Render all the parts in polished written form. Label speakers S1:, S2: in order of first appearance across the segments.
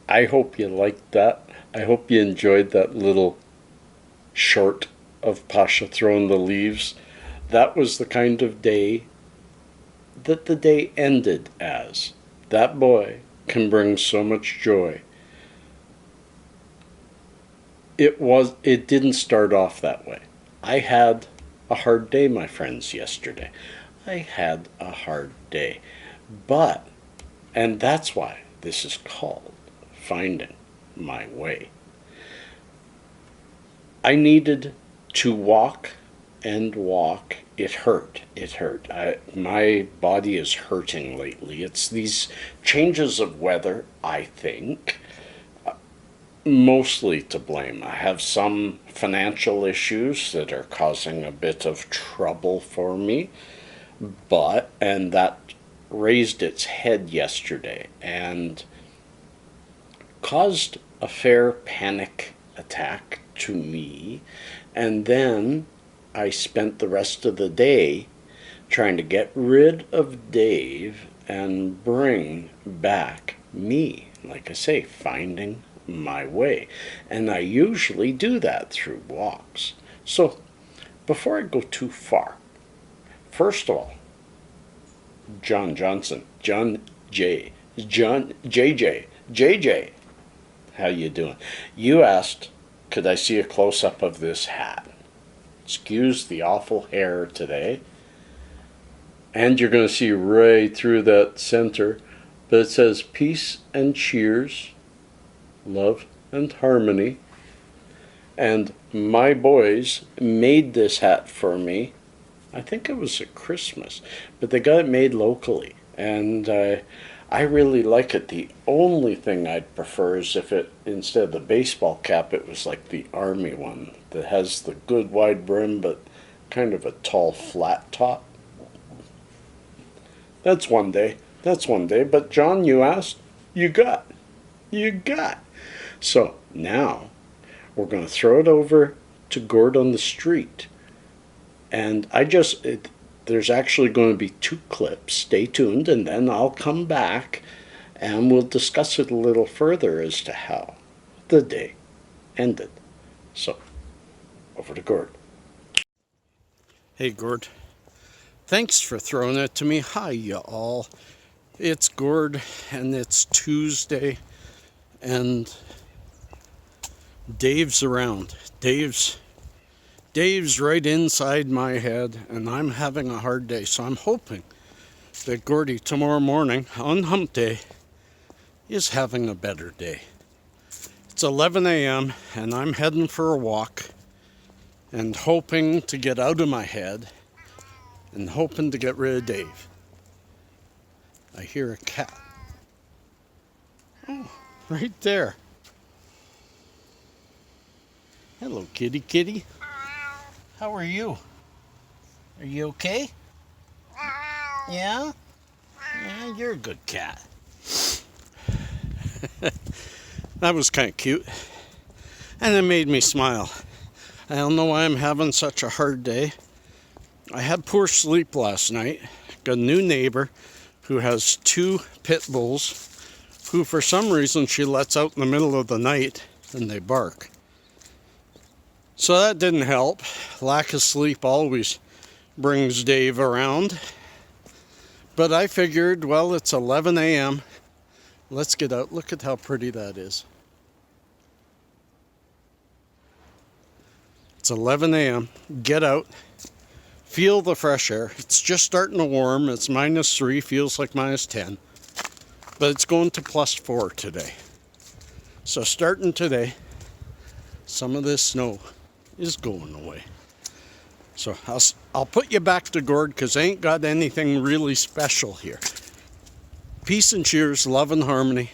S1: I hope you liked that. I hope you enjoyed that little short of Pasha throwing the leaves. That was the kind of day that the day ended as. That boy can bring so much joy. It didn't start off that way. I had a hard day, my friends, yesterday. I had a hard day. But, and that's why this is called Finding My Way. I needed to walk and walk. It hurt. It hurt. My body is hurting lately. It's these changes of weather, I think, mostly to blame. I have some financial issues that are causing a bit of trouble for me, and that raised its head yesterday and caused a fair panic attack to me. And then I spent the rest of the day trying to get rid of Dave and bring back me. Like I say, finding my way. And I usually do that through walks. So before I go too far, first of all, Jon Johnson, JJ, how you doing? You asked, could I see a close-up of this hat? Excuse the awful hair today. And you're going to see right through that center, but it says peace and cheers, love and harmony. And my boys made this hat for me. I think it was at Christmas, but they got it made locally, and I really like it. The only thing I'd prefer is if it, instead of the baseball cap, it was like the army one that has the good wide brim but kind of a tall flat top. That's one day. But John, you asked, you got. So now we're going to throw it over to Gord on the street. And there's actually going to be 2 clips. Stay tuned, and then I'll come back and we'll discuss it a little further as to how the day ended. So, over to Gord. Hey, Gord. Thanks for throwing it to me. Hi, you all. It's Gord, and it's Tuesday, and Dave's around. Dave's right inside my head, and I'm having a hard day. So I'm hoping that Gordy tomorrow morning on Hump Day is having a better day. It's 11 a.m. and I'm heading for a walk and hoping to get out of my head and hoping to get rid of Dave. I hear a cat. Oh, right there. Hello, kitty kitty. How are you? Are you okay? Yeah? Yeah, you're a good cat. That was kind of cute. And it made me smile. I don't know why I'm having such a hard day. I had poor sleep last night. Got a new neighbor who has 2 pit bulls who for some reason she lets out in the middle of the night and they bark. So that didn't help. Lack of sleep always brings Dave around. But I figured, well, it's 11 a.m. Let's get out. Look at how pretty that is. It's 11 a.m. Get out. Feel the fresh air. It's just starting to warm. It's -3, feels like -10. But it's going to +4 today. So starting today, some of this snow is going away. So I'll put you back to Gord because I ain't got anything really special here. Peace and cheers, love and harmony,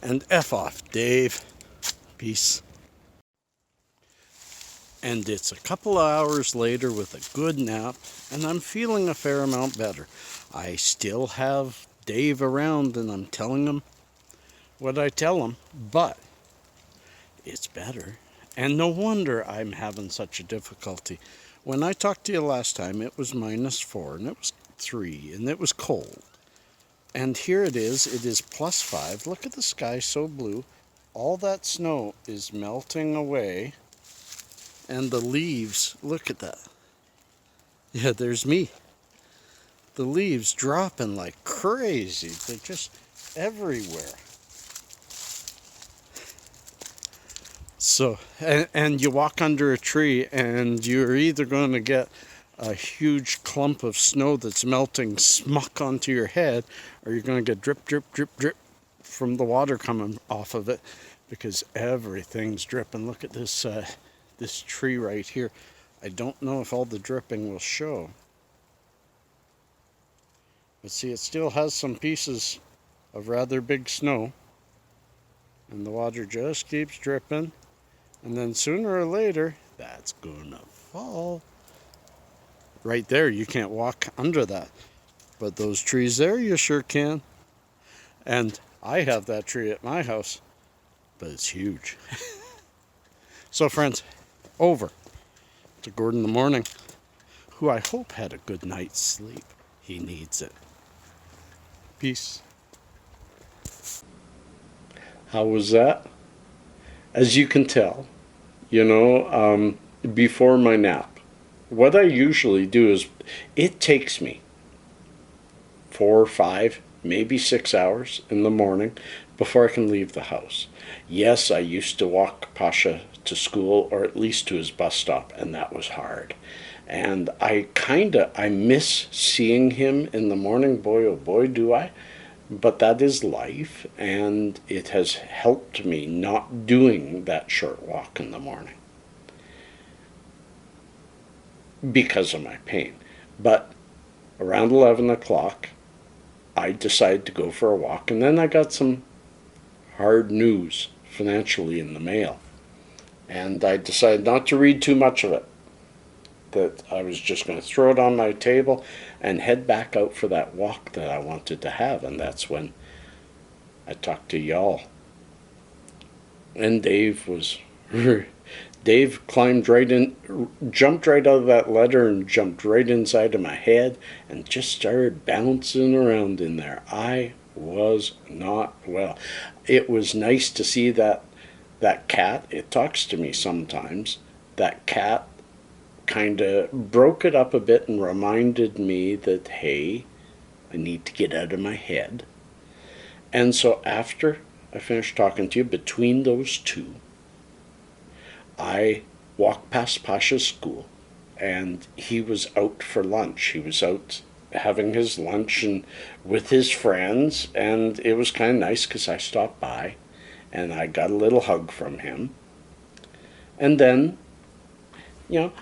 S1: and F off, Dave. Peace. And it's a couple of hours later with a good nap, and I'm feeling a fair amount better. I still have Dave around, and I'm telling him what I tell him, but it's better. And no wonder I'm having such a difficulty. When I talked to you last time, it was -4, and it was 3, and it was cold. And here it is +5. Look at the sky, so blue. All that snow is melting away. And the leaves, look at that. Yeah, there's me. The leaves dropping like crazy. They're just everywhere. So, and you walk under a tree and you're either going to get a huge clump of snow that's melting smuck onto your head, or you're going to get drip, drip, drip, drip from the water coming off of it, because everything's dripping. Look at this this tree right here. I don't know if all the dripping will show. But see, it still has some pieces of rather big snow. And the water just keeps dripping. And then sooner or later, that's gonna fall. Right there, you can't walk under that. But those trees there, you sure can. And I have that tree at my house, but it's huge. So friends, over to Gordon the Morning, who I hope had a good night's sleep. He needs it. Peace. How was that? As you can tell, before my nap, what I usually do is, it takes me 4 or 5, maybe 6 hours in the morning before I can leave the house. Yes, I used to walk Pasha to school, or at least to his bus stop, and that was hard. And I miss seeing him in the morning. Boy, oh boy, do I. But that is life, and it has helped me not doing that short walk in the morning because of my pain. But around 11 o'clock, I decided to go for a walk, and then I got some hard news financially in the mail. And I decided not to read too much of it, that I was just going to throw it on my table and head back out for that walk that I wanted to have. And that's when I talked to y'all. And Dave climbed right in, jumped right out of that letter and jumped right inside of my head and just started bouncing around in there. I was not well. It was nice to see that cat. It talks to me sometimes. That cat kind of broke it up a bit and reminded me that, hey, I need to get out of my head. And so after I finished talking to you, between those two, I walked past Pasha's school, and he was out for lunch. He was out having his lunch and with his friends, and it was kind of nice because I stopped by and I got a little hug from him. And then,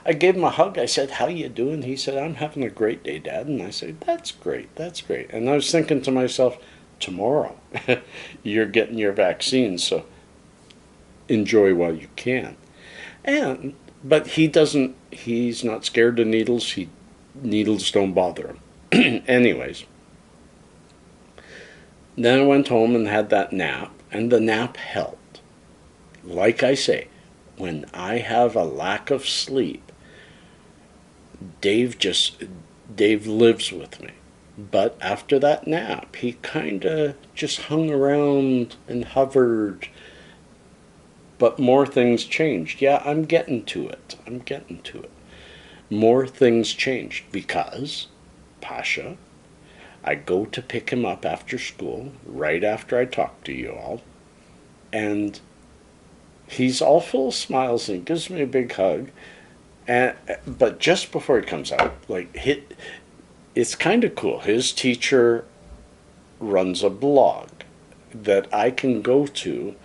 S1: I gave him a hug. I said, how you doing? He said, I'm having a great day, Dad. And I said, that's great, that's great. And I was thinking to myself, tomorrow you're getting your vaccine, so enjoy while you can. But he's not scared of needles. Needles don't bother him. Anyways, then I went home and had that nap, and the nap helped. Like I say, when I have a lack of sleep, Dave lives with me. But after that nap, he kind of just hung around and hovered. But more things changed. Yeah, I'm getting to it. More things changed because Pasha, I go to pick him up after school, right after I talk to you all, and he's all full of smiles and gives me a big hug. But just before he comes out, it's kind of cool. His teacher runs a blog that I can go to.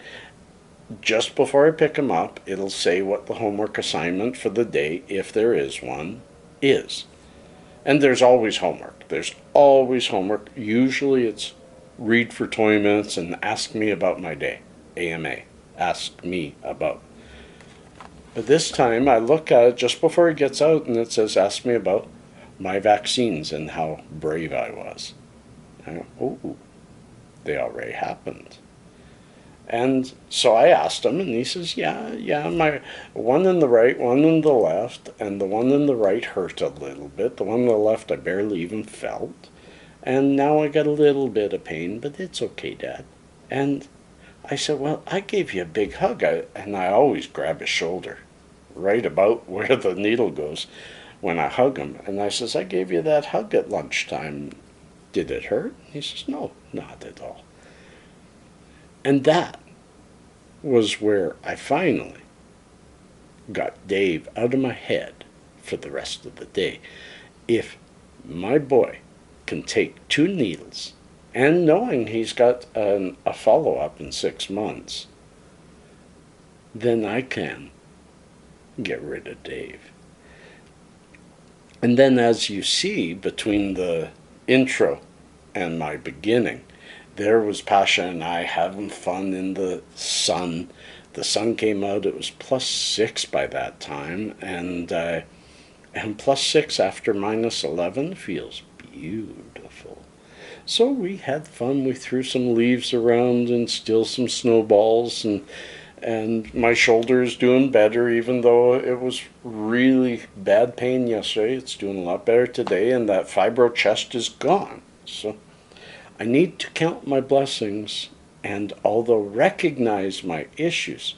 S1: Just before I pick him up, it'll say what the homework assignment for the day, if there is one, is. And there's always homework. Usually it's read for 20 minutes and ask me about my day. AMA. Ask me about. But this time I look at it just before he gets out, and it says, ask me about my vaccines and how brave I was. I go, oh, they already happened. And so I asked him, and he says, yeah, my one in the right, one in the left, and the one in the right hurt a little bit. The one in the left I barely even felt. And now I got a little bit of pain, but it's okay, Dad. And I said, well, I gave you a big hug. And I always grab his shoulder, right about where the needle goes when I hug him. And I says, I gave you that hug at lunchtime. Did it hurt? He says, no, not at all. And that was where I finally got Dave out of my head for the rest of the day. If my boy can take 2 needles, and knowing he's got a follow-up in 6 months, then I can get rid of Dave. And then, as you see, between the intro and my beginning, there was Pasha and I having fun in the sun. The sun came out, it was +6 by that time, and +6 after -11 feels beautiful. So we had fun, we threw some leaves around and still some snowballs, and my shoulder is doing better, even though it was really bad pain yesterday. It's doing a lot better today, and that fibro chest is gone. So I need to count my blessings, and although recognize my issues,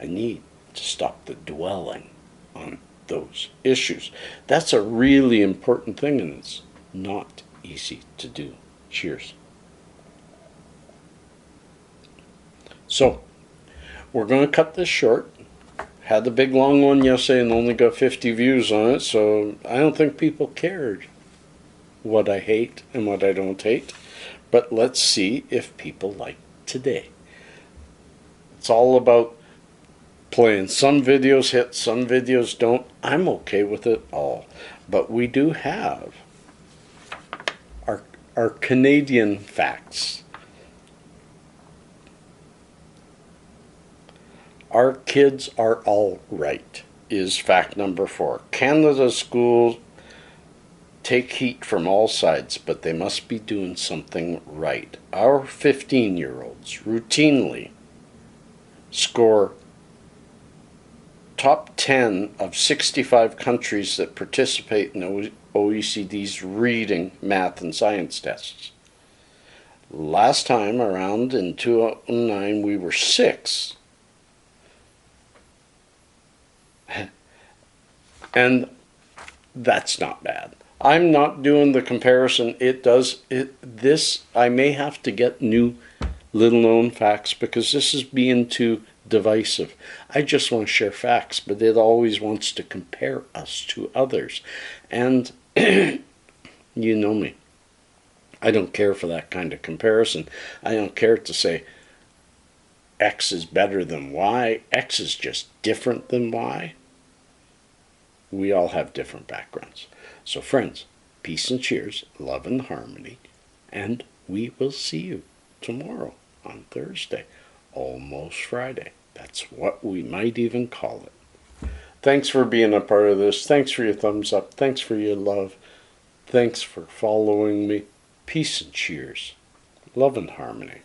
S1: I need to stop the dwelling on those issues. That's a really important thing, and it's not easy to do. Cheers. So, we're going to cut this short. Had a big long one yesterday and only got 50 views on it, so I don't think people cared what I hate and what I don't hate. But let's see if people like today. It's all about playing. Some videos hit, some videos don't. I'm okay with it all. But we do have our Canadian facts. Our kids are all right is fact number 4. Canada schools take heat from all sides, but they must be doing something right. Our 15-year-olds routinely score top 10 of 65 countries that participate in OECD's reading, math, and science tests. Last time around in 2009, we were 6th. And that's not bad. I'm not doing the comparison. This, I may have to get new little known facts because this is being too divisive. I just want to share facts, but it always wants to compare us to others. And you know me. I don't care for that kind of comparison. I don't care to say X is better than Y. X is just different than Y. We all have different backgrounds. So friends, peace and cheers, love and harmony, and we will see you tomorrow on Thursday, almost Friday. That's what we might even call it. Thanks for being a part of this. Thanks for your thumbs up. Thanks for your love. Thanks for following me. Peace and cheers, love and harmony.